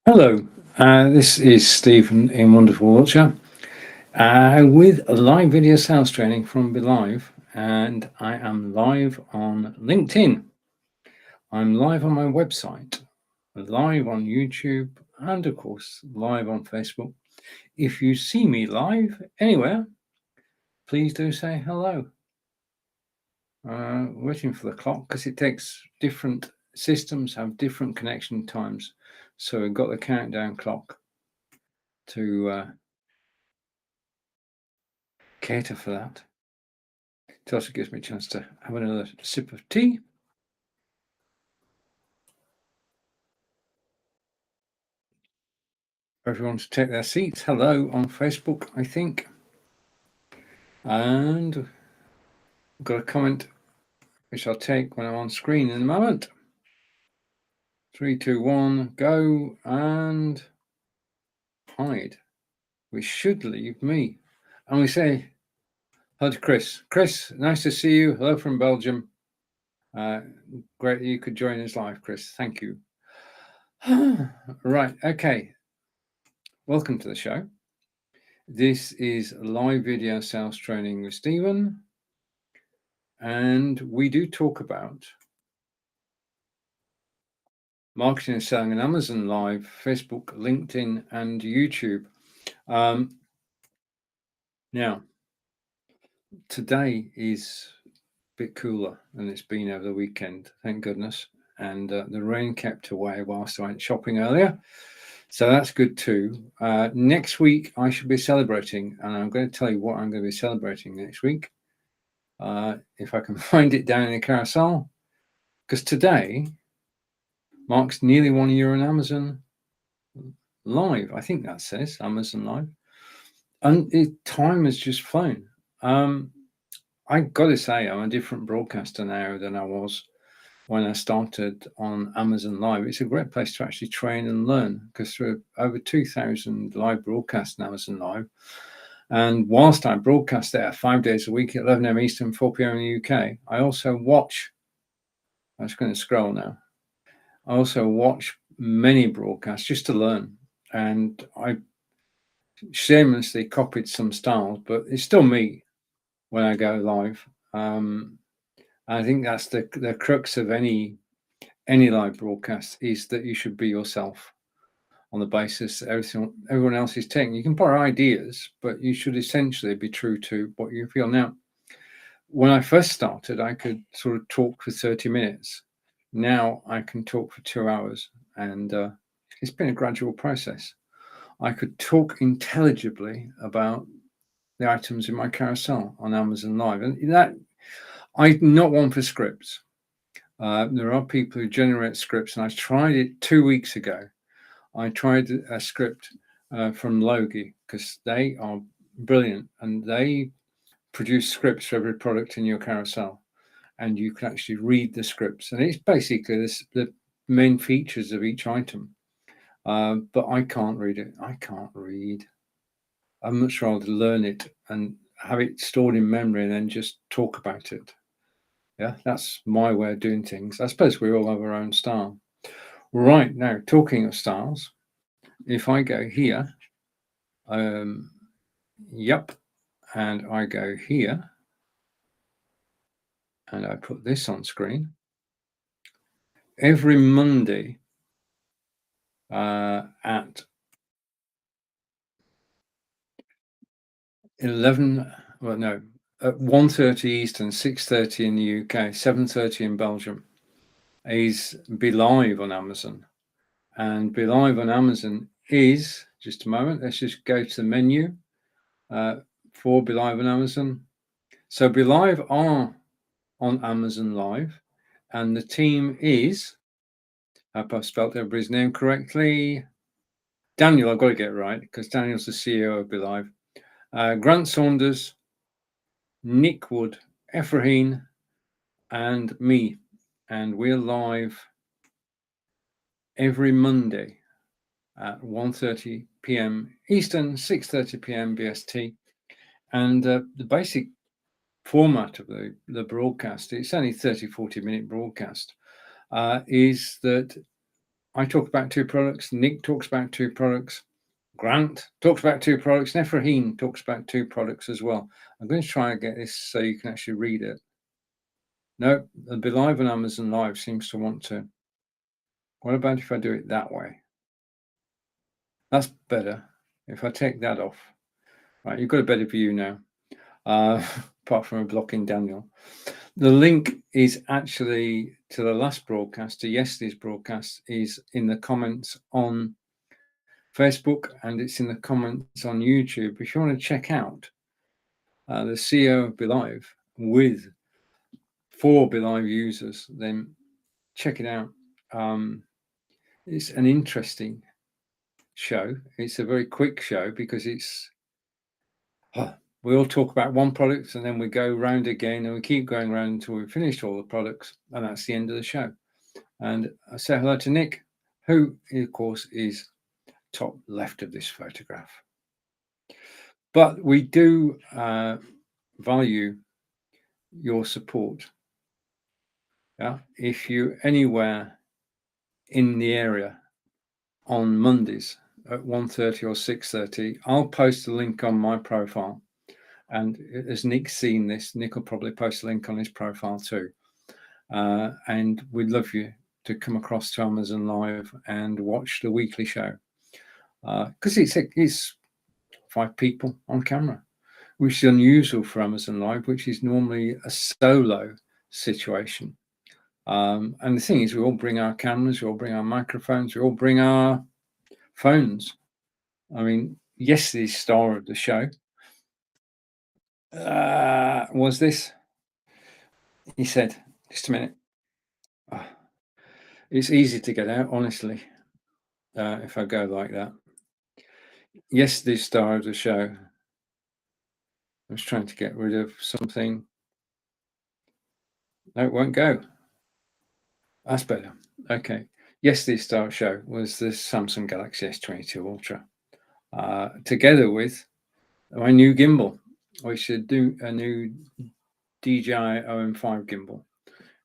Hello, this is Stephen in wonderful Wiltshire with a live video sales training from BeLive, and I am live on LinkedIn. I'm live on my website, live on YouTube, and of course, live on Facebook. If you see me live anywhere, please do say hello. Waiting for the clock because it takes different systems have different connection times. So we've got the countdown clock to cater for that. It also gives me a chance to have another sip of tea. Everyone to take their seats. Hello on Facebook, I think. And I've got a comment which I'll take when I'm on screen in a moment. 3, 2, 1, go and hide. We should leave me. And we say hello to Chris. Chris, nice to see you. Hello from Belgium. Great that you could join us live, Chris. Thank you. Right, okay. Welcome to the show. This is live video sales training with Stephen, and we do talk about marketing and selling on Amazon Live, Facebook, LinkedIn, and YouTube. Now, today is a bit cooler than it's been over the weekend, thank goodness, and the rain kept away whilst I went shopping earlier. So that's good too. Next week, I should be celebrating, and I'm going to tell you what I'm going to be celebrating next week. If I can find it down in the carousel, because today marks nearly 1 year on Amazon Live. I think that says Amazon Live. And time has just flown. I got to say, I'm a different broadcaster now than I was when I started on Amazon Live. It's a great place to actually train and learn because there are over 2,000 live broadcasts on Amazon Live. And whilst I broadcast there 5 days a week at 11 a.m. Eastern, 4 p.m. in the UK, I also watch. I'm just going to scroll now. I also watch many broadcasts just to learn. And I shamelessly copied some styles, but it's still me when I go live. I think that's the crux of any live broadcast is that you should be yourself on the basis that everyone else is taking. You can borrow ideas, but you should essentially be true to what you feel. Now, when I first started, I could sort of talk for 30 minutes. Now I can talk for 2 hours, and it's been a gradual process. I could talk intelligibly about the items in my carousel on Amazon Live, and that I'm not one for scripts. There are people who generate scripts, and I tried it 2 weeks ago. I tried a script from Logi because they are brilliant, and they produce scripts for every product in your carousel, and you can actually read the scripts, and it's basically the main features of each item. But I can't read it. I can't read. I'm much rather learn it and have it stored in memory and then just talk about it. Yeah, that's my way of doing things. I suppose we all have our own style. Right, now, talking of styles, if I go here, yep, and I go here, and I put this on screen, every Monday at 11, well, no, at 1:30 Eastern, 6:30 in the UK, 7:30 in Belgium, is BeLive on Amazon. And BeLive on Amazon is, just a moment, let's just go to the menu for BeLive on Amazon. So BeLive are on Amazon Live, and the team is, I hope I've spelled everybody's name correctly. Daniel, I've got to get it right because Daniel's the CEO of BeLive. Grant Saunders, Nick Wood, Efrahin, and me. And we're live every Monday at 1:30 p.m. Eastern, 6:30 p.m. BST. And the basic format of the broadcast, it's only 30, 40-minute broadcast, is that I talk about 2 products. Nick talks about 2 products. Grant talks about 2 products. Nefraheen talks about 2 products as well. I'm going to try and get this so you can actually read it. No, the BeLive on Amazon Live seems to want to. What about if I do it that way? That's better. If I take that off. Right, you've got a better view now. Apart from a blocking Daniel. The link is actually to the last broadcast, to yesterday's broadcast, is in the comments on Facebook, and it's in the comments on YouTube. If you want to check out the CEO of BeLive with 4 BeLive users, then check it out. It's an interesting show. It's a very quick show because it's we all talk about one product and then we go round again and we keep going round until we've finished all the products, and that's the end of the show. And I say hello to Nick, who of course is top left of this photograph. But we do value your support. Yeah, if you're anywhere in the area on Mondays at 1:30 or 6:30, I'll post a link on my profile. And as Nick's seen this, Nick will probably post a link on his profile too. And we'd love you to come across to Amazon Live and watch the weekly show. Because it's 5 people on camera, which is unusual for Amazon Live, which is normally a solo situation. And the thing is, we all bring our cameras, we all bring our microphones, we all bring our phones. I mean, yesterday's star of the show was this. He said, just a minute. It's easy to get out, honestly, if I go like that. Yesterday's star of the show. I was trying to get rid of something. No, it won't go. That's better. Okay. Yesterday's star show was the Samsung Galaxy S22 Ultra, together with my new gimbal, which should do a new DJI OM5 gimbal.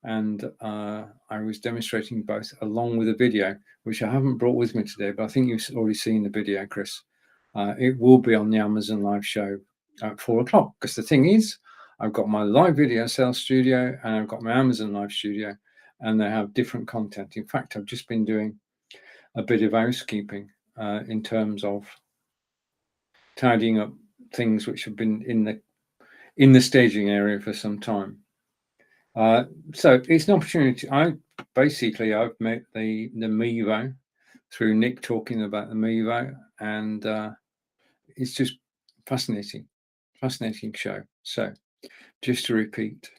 And I was demonstrating both along with a video, which I haven't brought with me today, but I think you've already seen the video, Chris. It will be on the Amazon Live show at 4 o'clock, because the thing is, I've got my live video sales studio and I've got my Amazon Live studio, and they have different content. In fact, I've just been doing a bit of housekeeping in terms of tidying up things which have been in the staging area for some time. So it's an opportunity. I've met the Mevo through Nick talking about the Mevo, and it's just fascinating show. So just to repeat,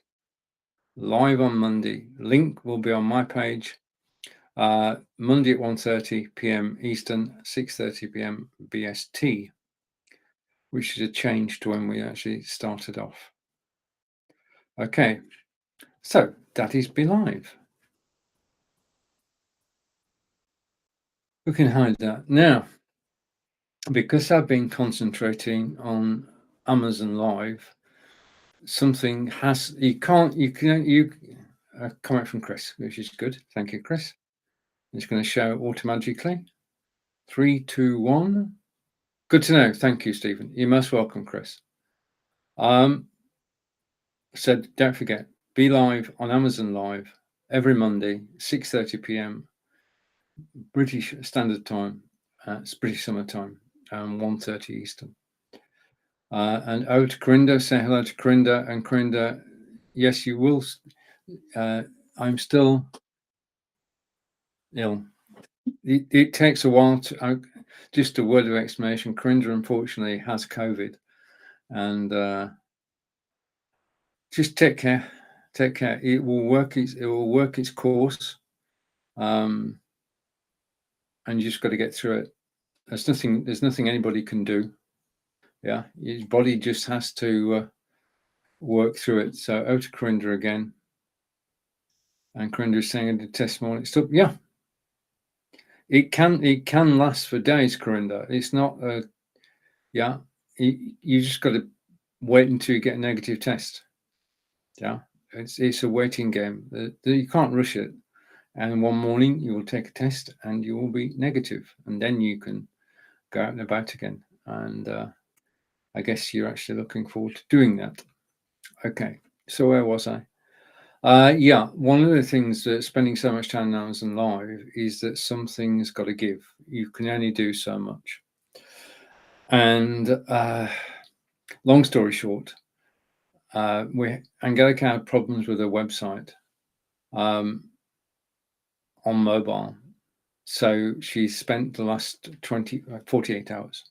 live on Monday, link will be on my page, Monday at 1:30 p.m. Eastern, 6:30 p.m. BST, which is a change to when we actually started off. Okay, so that is BeLive. We can hide that now, because I've been concentrating on Amazon Live. Something has a comment from Chris, which is good. Thank you, Chris. It's going to show automatically. 3, 2, 1. Good to know. Thank you, Stephen. You're most welcome, Chris. So don't forget, BeLive on Amazon Live every Monday, 6:30 p.m. British Standard Time. It's British Summer Time, 1:30 Eastern. And over to Corinda. Say hello to Corinda. And Corinda, yes, you will. I'm still ill. It takes a while to. Just a word of explanation. Corinda, unfortunately, has COVID, and just take care. Take care. It will work its course, and you just got to get through it. There's nothing anybody can do. Yeah, your body just has to work through it. So over to Corinda again. And Corinda is saying in the testimony, yeah, it can last for days, Corinda. It's not you just got to wait until you get a negative test. Yeah, it's a waiting game. You can't rush it, and one morning you will take a test and you will be negative, and then you can go out and about again. And I guess you're actually looking forward to doing that. Okay, so where was I? Yeah, one of the things that spending so much time on Amazon Live is that something's got to give. You can only do so much. And long story short, Angelica had problems with her website on mobile. So she spent the last 48 hours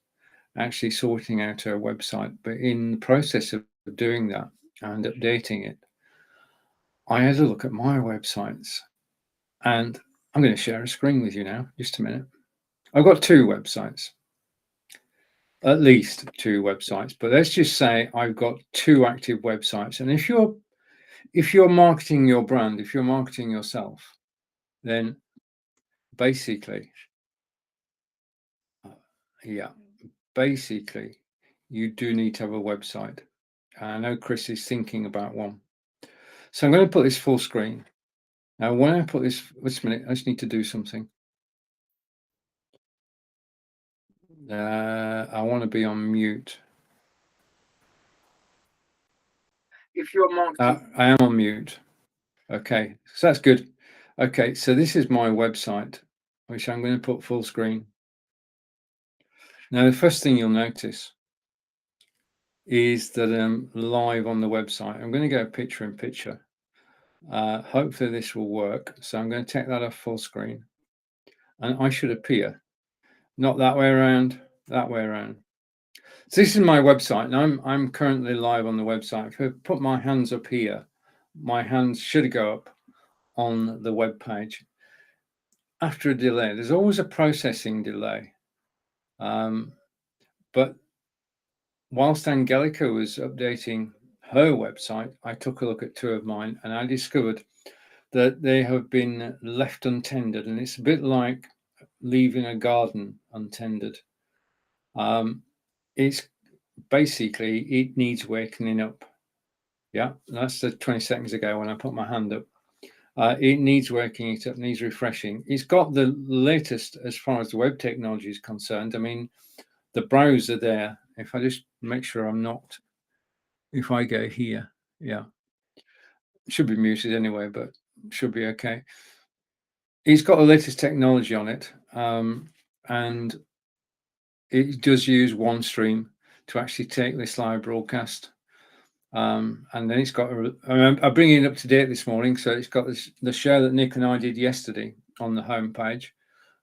actually sorting out her website. But in the process of doing that and updating it, I had a look at my websites, and I'm going to share a screen with you now. Just a minute. I've got two websites, at least two websites, but let's just say I've got two active websites. And if you're marketing your brand, if you're marketing yourself, then basically, basically, you do need to have a website. I know Chris is thinking about one. So I'm going to put this full screen. Now, when I put this, wait a minute, I just need to do something. I want to be on mute. If you're marketing, I am on mute. Okay, so that's good. Okay, so this is my website, which I'm going to put full screen. Now, the first thing you'll notice is that I'm live on the website. I'm going to go picture in picture. Hopefully this will work. So I'm going to take that off full screen, and I should appear, not that way around, that way around. So this is my website, and I'm currently live on the website. If I put my hands up here, my hands should go up on the web page. After a delay, there's always a processing delay. But whilst Angelica was updating her website, I took a look at two of mine, and I discovered that they have been left untended, and it's a bit like leaving a garden untended. It's basically, it needs wakening up. Yeah, that's the 20 seconds ago when I put my hand up. It needs waking it up, needs refreshing. It's got the latest as far as the web technology is concerned. I mean, the browser there, if I just make sure I'm not, if I go here, yeah, it should be muted anyway, but should be okay. It's got the latest technology on it, and it does use OneStream to actually take this live broadcast. And then it's got, I'm bringing it up to date this morning. So it's got the show that Nick and I did yesterday on the homepage,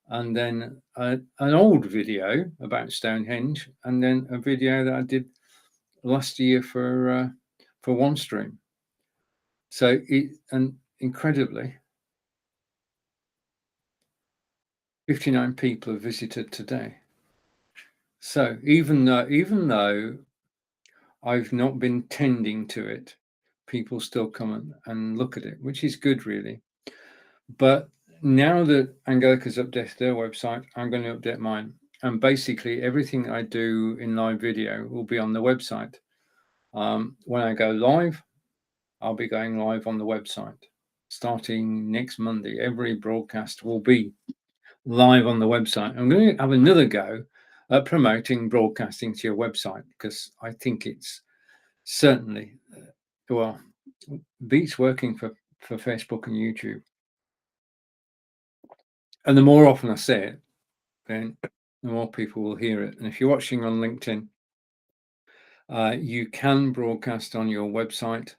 and then an old video about Stonehenge, and then a video that I did last year for OneStream. So and incredibly, 59 people have visited today. So even though I've not been tending to it, people still come and look at it, which is good, really. But now that Angelica's updated their website, I'm going to update mine. And basically, everything I do in live video will be on the website. When I go live, I'll be going live on the website. Starting next Monday, every broadcast will be live on the website. I'm going to have another go at promoting broadcasting to your website, because I think it's certainly, well, beats working for Facebook and YouTube. And the more often I say it, then the more people will hear it. And if you're watching on LinkedIn, you can broadcast on your website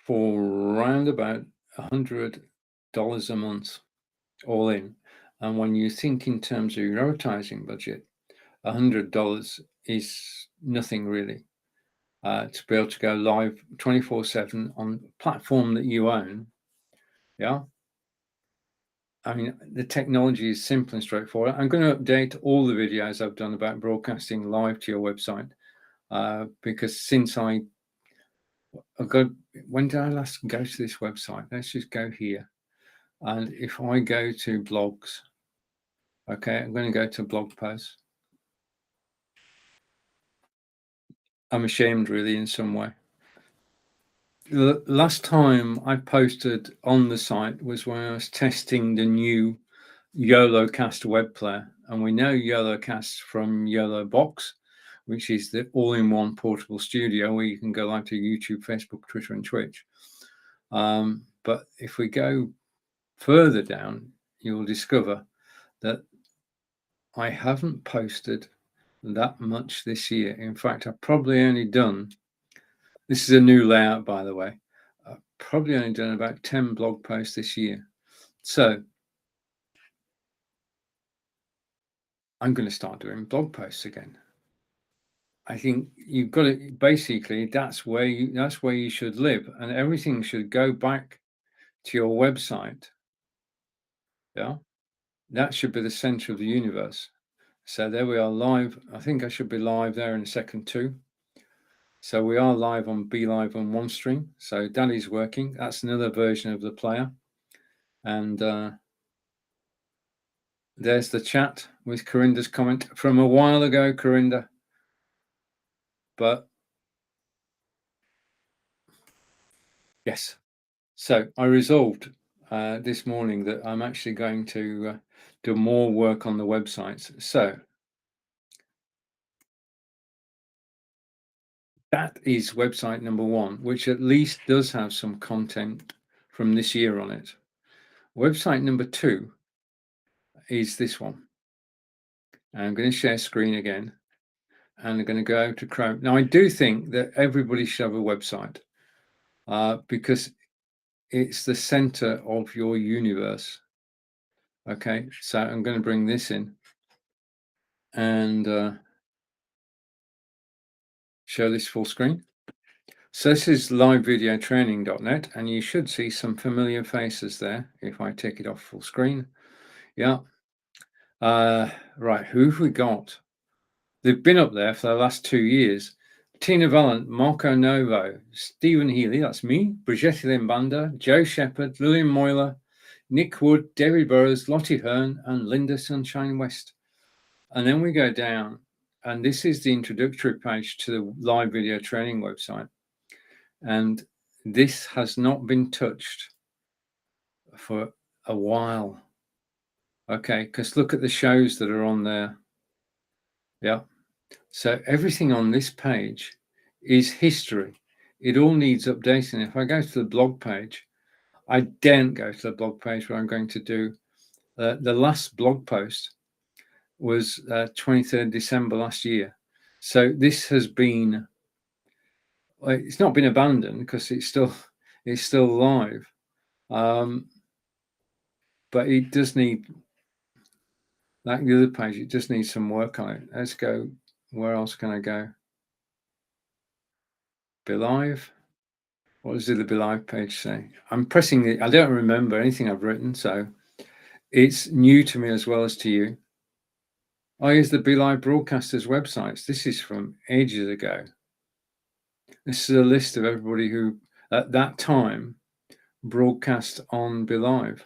for around about $100 a month, all in. And when you think in terms of your advertising budget, $100 is nothing really. To be able to go live 24/7 on a platform that you own. Yeah. I mean, the technology is simple and straightforward. I'm going to update all the videos I've done about broadcasting live to your website, because since when did I last go to this website? Let's just go here. And if I go to blogs, okay, I'm going to go to blog posts. I'm ashamed really in some way. The last time I posted on the site was when I was testing the new YOLOcast web player, and we know YOLOcast from YOLO Box, which is the all-in-one portable studio where you can go live to YouTube, Facebook, Twitter, and Twitch. But if we go further down, you'll discover that I haven't posted that much this year. In fact, I've probably only done, this is a new layout, by the way, I've probably only done about 10 blog posts this year. So I'm going to start doing blog posts again. I think you've got to, basically, that's where you should live, and everything should go back to your website. Yeah, that should be the center of the universe. So there we are live. I think I should be live there in a second too. So we are live on BeLive on OneStream. So Daddy's working. That's another version of the player. And there's the chat with Corinda's comment from a while ago, Corinda. But yes. So I resolved this morning that I'm actually going to do more work on the websites. So that is website number 1, which at least does have some content from this year on it. Website number 2 is this one. And I'm going to share screen again, and I'm going to go to Chrome. Now, I do think that everybody should have a website because it's the center of your universe. Okay, so I'm going to bring this in and show this full screen. So this is livevideotraining.net, and you should see some familiar faces there if I take it off full screen. Yeah. Right, who have we got? They've been up there for the last 2 years. Tina Vallant, Marco Novo, Stephen Healy, that's me, Brigitte Limbanda, Joe Shepherd, Lillian Moyler, Nick Wood, David Burrows, Lottie Hearn, and Linda Sunshine West. And then we go down, and this is the introductory page to the live video training website. And this has not been touched for a while. Okay, because look at the shows that are on there. Yeah. So everything on this page is history. It all needs updating. If I go to the blog page, I daren't go to the blog page where I'm going to do the last blog post was 23rd December last year. So this has been, it's not been abandoned because it's still live. But it does need, like the other page, it just needs some work on it. Let's go. Where else can I go? BeLive. What does the BeLive page say? I'm pressing it. I don't remember anything I've written, so it's new to me as well as to you. Oh, here's the BeLive broadcasters' websites. This is from ages ago. This is a list of everybody who, at that time, broadcast on BeLive.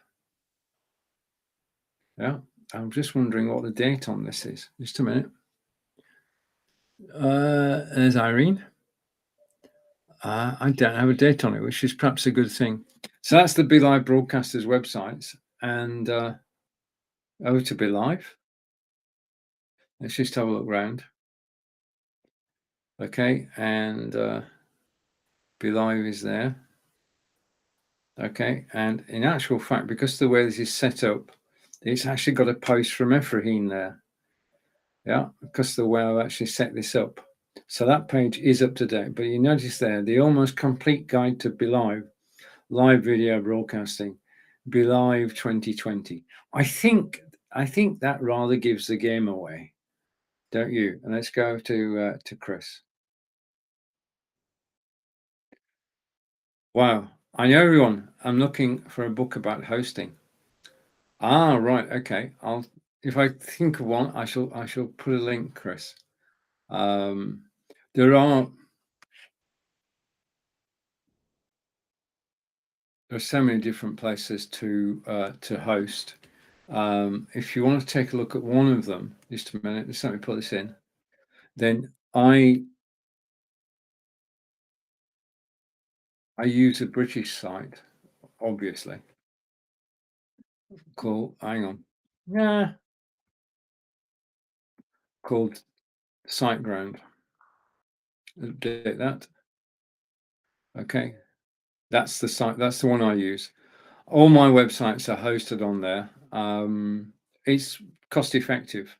Yeah, I'm just wondering what the date on this is. Just a minute. There's Irene. I don't have a date on it, which is perhaps a good thing. So that's the BeLive broadcasters' websites, and over to BeLive. Let's just have a look around. Okay, and BeLive is there. Okay, and in actual fact, because of the way this is set up, it's actually got a post from Ephraim there. Yeah, because of the way I've actually set this up. So that page is up to date, but you notice there, the almost complete guide to BeLive, live video broadcasting, BeLive 2020. I think that rather gives the game away, don't you? And let's go to Chris. Wow, I know everyone. I'm looking for a book about hosting. Ah, right. Okay. If I think of one, I shall put a link, Chris. There are so many different places to host. If you want to take a look at one of them, just a minute, just let me put this in. Then I use a British site, obviously, called, hang on, yeah, called SiteGround. Update that. Okay, that's the site. That's the one I use. All my websites are hosted on there. It's cost effective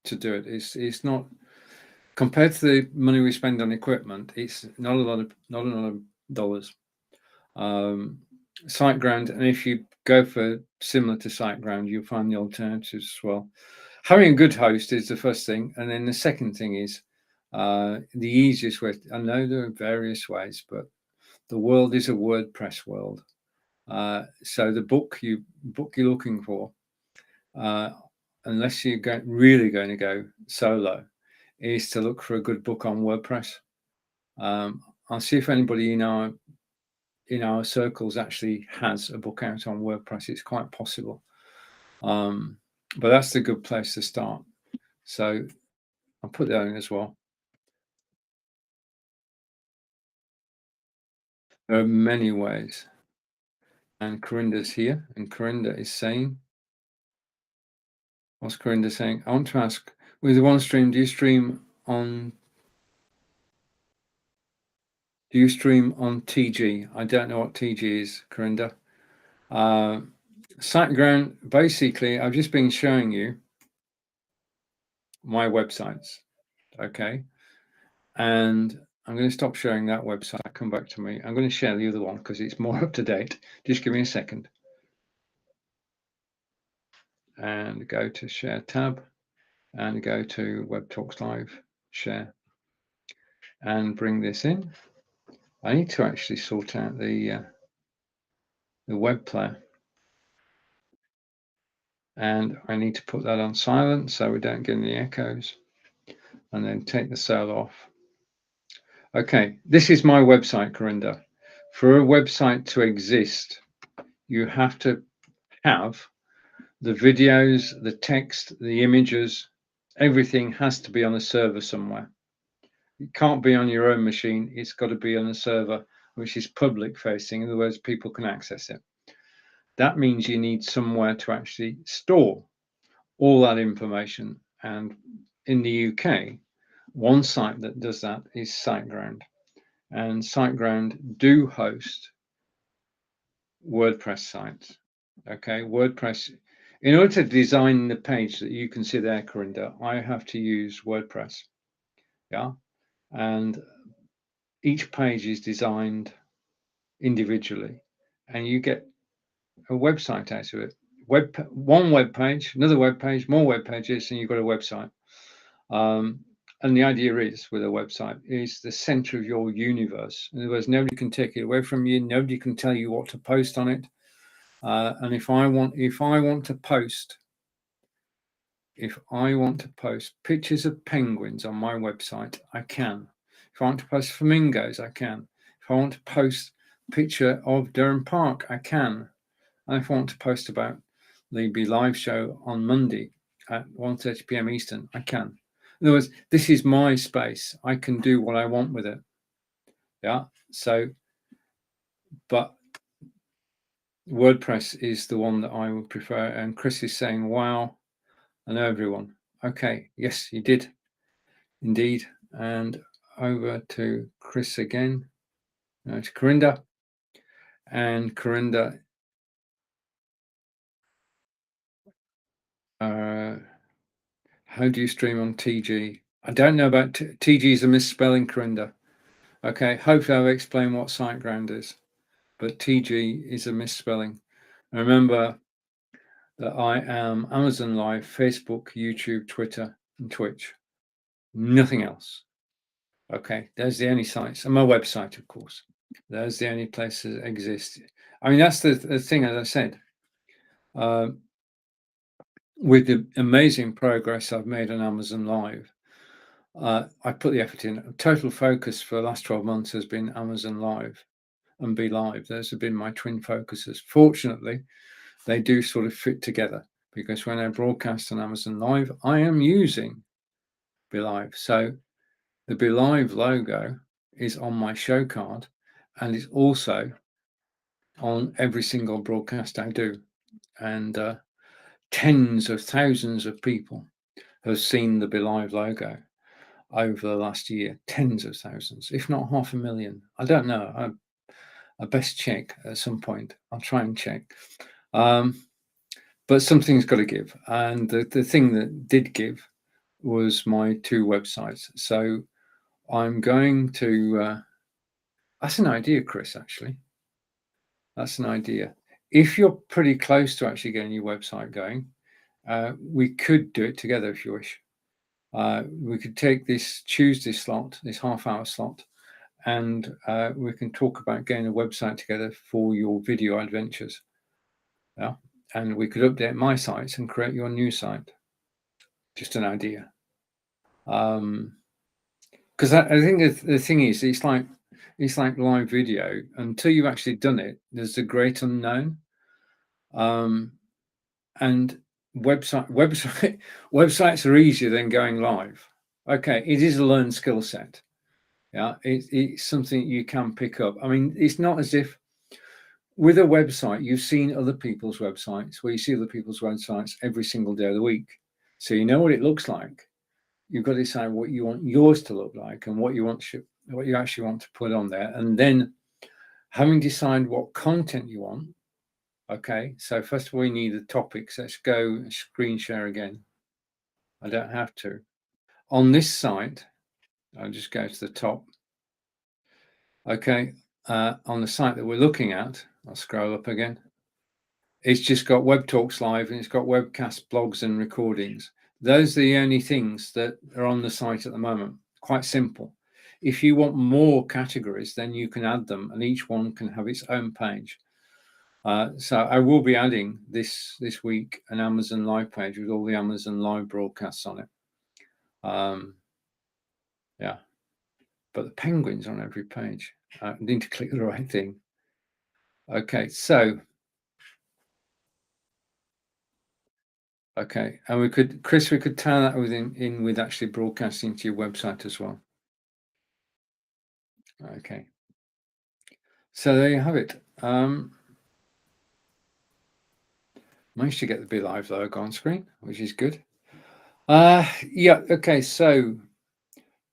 to do it. It's not, compared to the money we spend on equipment. It's not a lot of dollars. SiteGround, and if you go for similar to SiteGround, you'll find the alternatives as well. Having a good host is the first thing, and then the second thing is the easiest way. I know there are various ways, but the world is a WordPress world. So the book you're looking for, unless you're really going to go solo, is to look for a good book on WordPress. I'll see if anybody in our circles actually has a book out on WordPress. It's quite possible, but that's a good place to start. So I'll put that in as well. There are many ways. And Corinda's here, and Corinda is saying, what's Corinda saying? I want to ask, with the one stream, do you stream on TG? I don't know what TG is, Corinda. SiteGround, basically, I've just been showing you my websites, okay? And I'm going to stop sharing that website. Come back to me. I'm going to share the other one because it's more up to date. Just give me a second. And go to Share tab and go to Web Talks Live, Share, and bring this in. I need to actually sort out the web player. And I need to put that on silent so we don't get any echoes. And then take the cell off. Okay, this is my website, Corinda. For a website to exist, you have to have the videos, the text, the images, everything has to be on a server somewhere. It can't be on your own machine. It's got to be on a server which is public facing. In other words, people can access it. That means you need somewhere to actually store all that information. And in the UK, one site that does that is SiteGround. And SiteGround do host WordPress sites. Okay, WordPress. In order to design the page that you can see there, Corinda, I have to use WordPress. Yeah, and each page is designed individually, and you get a website out of it. One web page, another web page, more web pages, and you've got a website. And the idea is, with a website, is the center of your universe. In other words, nobody can take it away from you. Nobody can tell you what to post on it. And if I want to post pictures of penguins on my website, I can. If I want to post flamingos, I can. If I want to post a picture of Durham Park, I can. And if I want to post about the BeLive show on Monday at 1:30 p.m. Eastern, I can. In other words, this is my space. I can do what I want with it. Yeah. So, but WordPress is the one that I would prefer. And Chris is saying, wow, I know everyone. Okay. Yes, you did. Indeed. And over to Chris again. To Corinda. And Corinda, how do you stream on TG? I don't know about TG is a misspelling, Corinda. Okay, hopefully I've explained what SiteGround is, but TG is a misspelling. Remember that I am Amazon Live, Facebook, YouTube, Twitter, and Twitch. Nothing else. Okay, there's the only sites, and my website, of course. There's the only places that exist. I mean, that's the thing, as I said. With the amazing progress I've made on Amazon Live, I put the effort in. Total focus for the last 12 months has been Amazon Live and BeLive. Those have been my twin focuses. Fortunately, they do sort of fit together because when I broadcast on Amazon Live, I am using BeLive. So the BeLive logo is on my show card, and it's also on every single broadcast I do. And tens of thousands of people have seen the BeLive logo over the last year. Tens of thousands, if not 500,000. I don't know. I best check at some point. I'll try and check. But something's got to give. And the thing that did give was my 2 websites. So I'm going to, that's an idea, Chris, actually. That's an idea. If you're pretty close to actually getting your website going, we could do it together if you wish. We could take this Tuesday slot, this half-hour slot, and we can talk about getting a website together for your video adventures. Yeah, and we could update my sites and create your new site. Just an idea. Because I think the thing is, it's like live video. Until you've actually done it, there's a great unknown. And websites are easier than going live. Okay, it is a learned skill set. Yeah, it's something you can pick up. I mean, it's not as if with a website, you've seen other people's websites where you see other people's websites every single day of the week. So you know what it looks like. You've got to decide what you want yours to look like and what you actually want to put on there. And then having decided what content you want, okay, so first of all, we need the topics. Let's go screen share again. I don't have to. On this site, I'll just go to the top. Okay, on the site that we're looking at, I'll scroll up again. It's just got Web Talks Live and it's got webcast, blogs and recordings. Those are the only things that are on the site at the moment. Quite simple. If you want more categories, then you can add them and each one can have its own page. So I will be adding this week an Amazon Live page with all the Amazon Live broadcasts on it. Yeah, but the penguins on every page. I need to click the right thing. Okay, so okay, and we could, Chris, we could tie that in with actually broadcasting to your website as well. Okay, so there you have it. Managed to get the BeLive logo on screen, which is good. Yeah, okay, so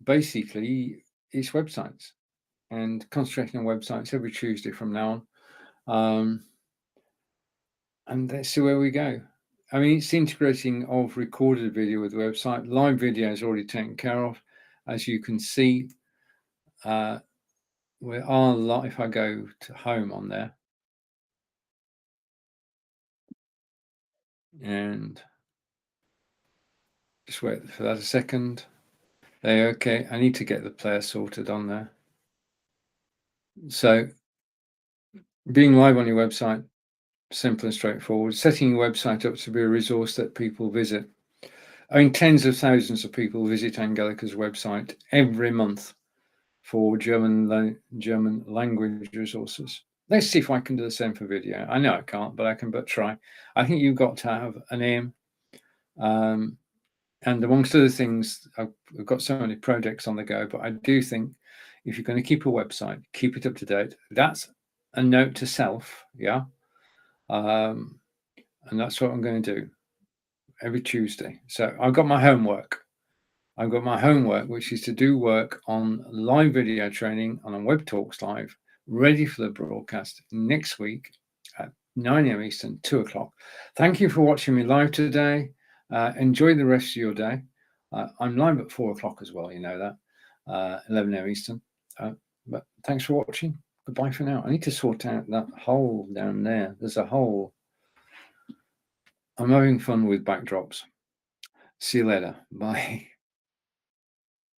basically it's websites and concentrating on websites every Tuesday from now on. And let's see where we go. I mean, it's the integrating of recorded video with the website. Live video is already taken care of. As you can see, we are live. If I go to home on there and just wait for that a second. There, okay. I need to get the player sorted on there. So being live on your website, simple and straightforward. Setting your website up to be a resource that people visit. I mean, tens of thousands of people visit Angelica's website every month for German language resources. Let's see if I can do the same for video. I know I can't, but I can but try. I think you've got to have an aim. And amongst other things, I've got so many projects on the go, but I do think if you're going to keep a website, keep it up to date. That's a note to self, yeah. And that's what I'm going to do every Tuesday. So I've got my homework. Which is to do work on live video training and on Web Talks Live, ready for the broadcast next week at 9 a.m. Eastern, 2 o'clock. Thank you for watching me live today. Enjoy the rest of your day. I'm live at 4 o'clock as well, you know that, 11 a.m. Eastern. But thanks for watching. Goodbye for now. I need to sort out that hole down there. There's a hole. I'm having fun with backdrops. See you later. Bye.